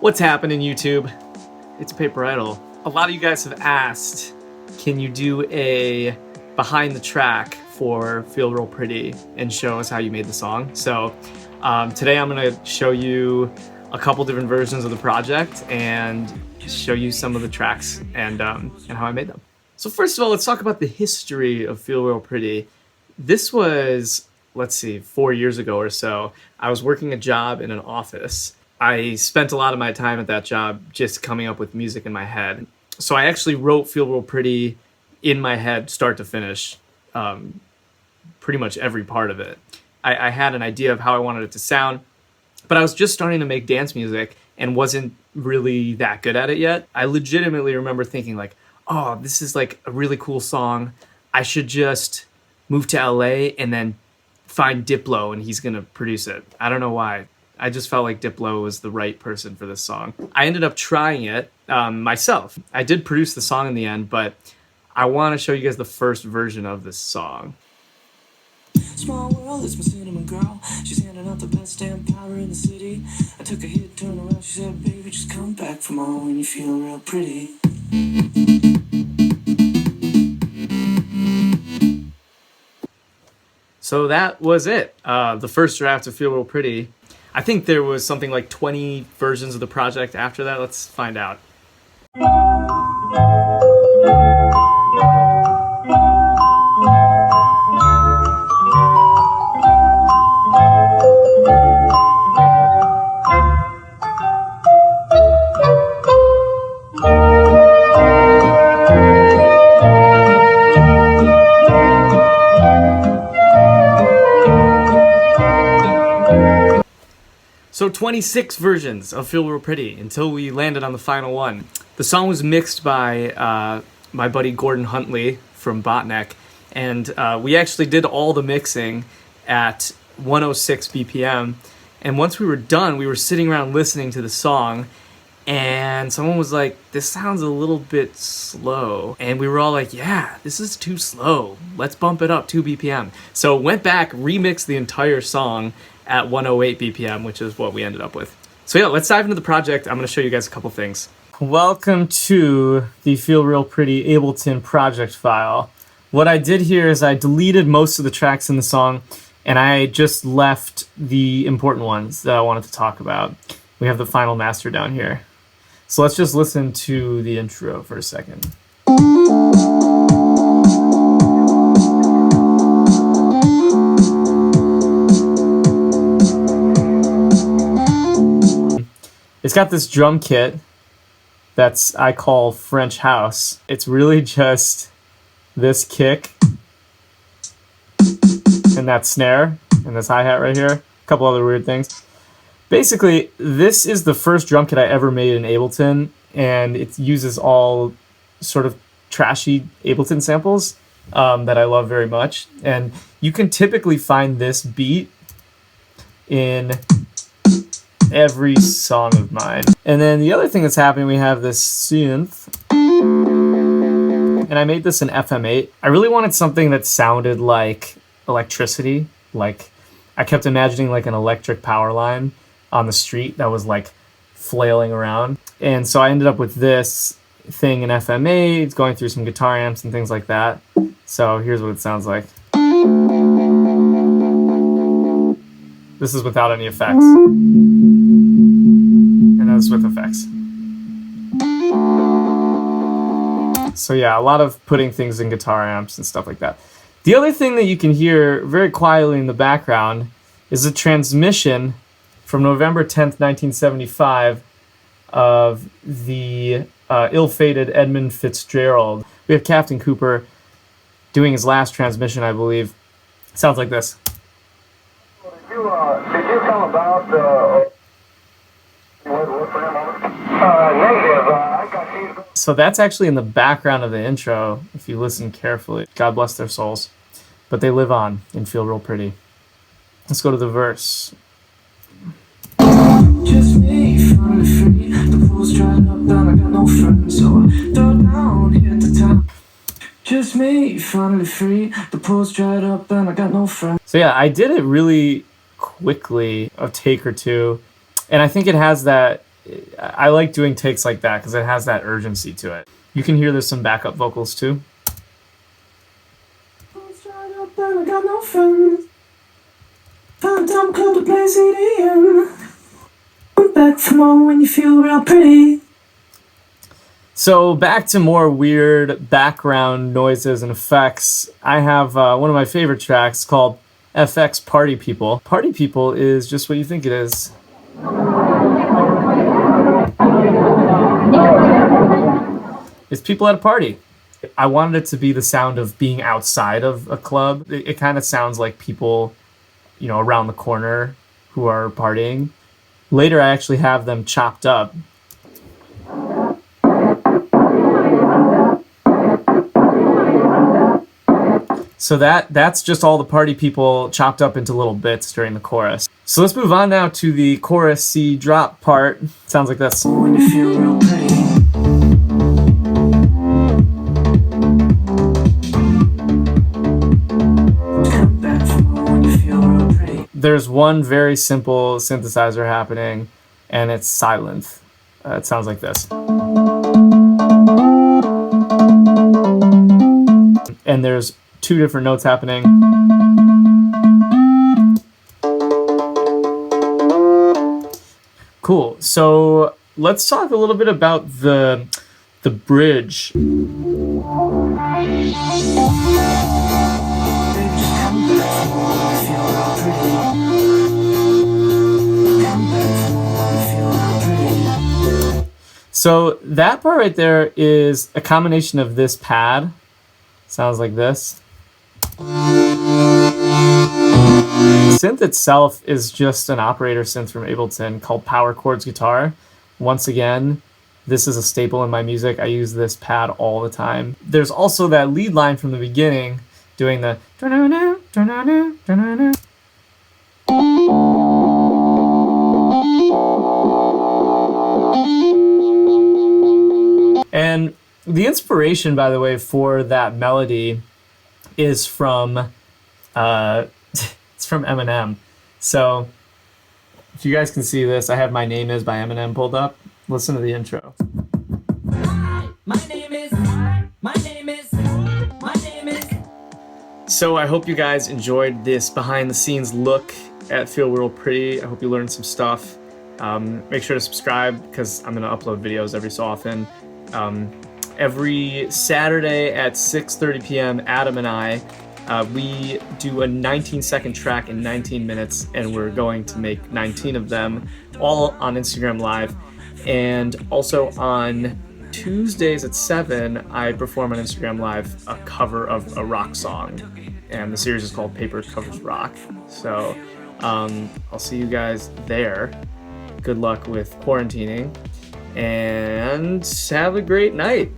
What's happening, YouTube? It's Paper Idol. A lot of you guys have asked, can you do a behind the track for Feel Real Pretty and show us how you made the song? So today I'm gonna show you a couple different versions of the project and show you some of the tracks and how I made them. So first of all, let's talk about the history of Feel Real Pretty. This was, let's see, 4 years ago or so. I was working a job in an office. I spent a lot of my time at that job just coming up with music in my head. So I actually wrote Feel Real Pretty in my head, start to finish, pretty much every part of it. I had an idea of how I wanted it to sound, but I was just starting to make dance music and wasn't really that good at it yet. I legitimately remember thinking like, oh, this is like a really cool song. I should just move to LA and then find Diplo and he's gonna produce it. I don't know why. I just felt like Diplo was the right person for this song. I ended up trying it myself. I did produce the song in the end, but I want to show you guys the first version of this song. Small world, it's my cinnamon girl. She's handing out the best damn power in the city. I took a hit, turned around, she said, baby, just come back for more when you feel real pretty. So that was it. The first draft of Feel Real Pretty. I think there was something like 20 versions of the project after that. Let's find out. So 26 versions of Feel Real Pretty until we landed on the final one. The song was mixed by my buddy Gordon Huntley from Botneck, and we actually did all the mixing at 106 BPM. And once we were done, we were sitting around listening to the song, and someone was like, this sounds a little bit slow. And we were all like, yeah, this is too slow. Let's bump it up 2 BPM. So went back, remixed the entire song at 108 BPM, which is what we ended up with. So yeah, let's dive into the project. I'm going to show you guys a couple things. Welcome to the Feel Real Pretty Ableton project file. What I did here is I deleted most of the tracks in the song, and I just left the important ones that I wanted to talk about. We have the final master down here. So let's just listen to the intro for a second. It's got this drum kit that's I call French house. It's really just this kick and that snare and this hi-hat right here. A couple other weird things. Basically, this is the first drum kit I ever made in Ableton, and it uses all sort of trashy Ableton samples that I love very much. And you can typically find this beat in every song of mine. And then the other thing that's happening, we have this synth, and I made this in FM8. I really wanted something that sounded like electricity. Like, I kept imagining like an electric power line on the street that was like flailing around. And so I ended up with this thing in FM8. It's going through some guitar amps and things like that. So here's what it sounds like. This is without any effects. And that's with effects. So yeah, a lot of putting things in guitar amps and stuff like that. The other thing that you can hear very quietly in the background is a transmission from November 10th, 1975 of the ill-fated Edmund Fitzgerald. We have Captain Cooper doing his last transmission, I believe. Sounds like this. Did you come about negative? I got these. So that's actually in the background of the intro, if you listen carefully. God bless their souls. But they live on and Feel Real Pretty. Let's go to the verse. Just me, finally free. The pool's dried up and I got no friends, so I throw down, hit the top. Just me, finally free. The pool's dried up and I got no friends. So yeah, I did it really quickly, a take or two. And I think it has that I like doing takes like that because it has that urgency to it. You can hear there's some backup vocals too. I got no friends. Found a dumb club to play CDM. I'm back for more when you feel real pretty. So back to more weird background noises and effects. I have one of my favorite tracks called FX Party People. Party People is just what you think it is. It's people at a party. I wanted it to be the sound of being outside of a club. It kind of sounds like people, you know, around the corner who are partying. Later, I actually have them chopped up. So that's just all the party people chopped up into little bits during the chorus. So let's move on now to the chorus C drop part. Sounds like this. When you feel real pretty. Come back for more when you feel real pretty. There's one very simple synthesizer happening, and it's silent. It sounds like this. And there's two different notes happening. Cool. So let's talk a little bit about the bridge. So that part right there is a combination of this pad. Sounds like this. Synth itself is just an operator synth from Ableton called Power Chords Guitar. Once again, this is a staple in my music. I use this pad all the time. There's also that lead line from the beginning doing the and the inspiration, by the way, for that melody is from it's from Eminem. So if you guys can see this, I have My Name Is by Eminem pulled up. Listen to the intro. So I hope you guys enjoyed this behind the scenes look at Feel Real Pretty. I hope you learned some stuff. Make sure to subscribe because I'm gonna upload videos every so often. Every Saturday at 6:30 p.m., Adam and I, we do a 19-second track in 19 minutes, and we're going to make 19 of them, all on Instagram Live. And also on Tuesdays at 7, I perform on Instagram Live a cover of a rock song, and the series is called Paper Covers Rock. So I'll see you guys there. Good luck with quarantining, and have a great night.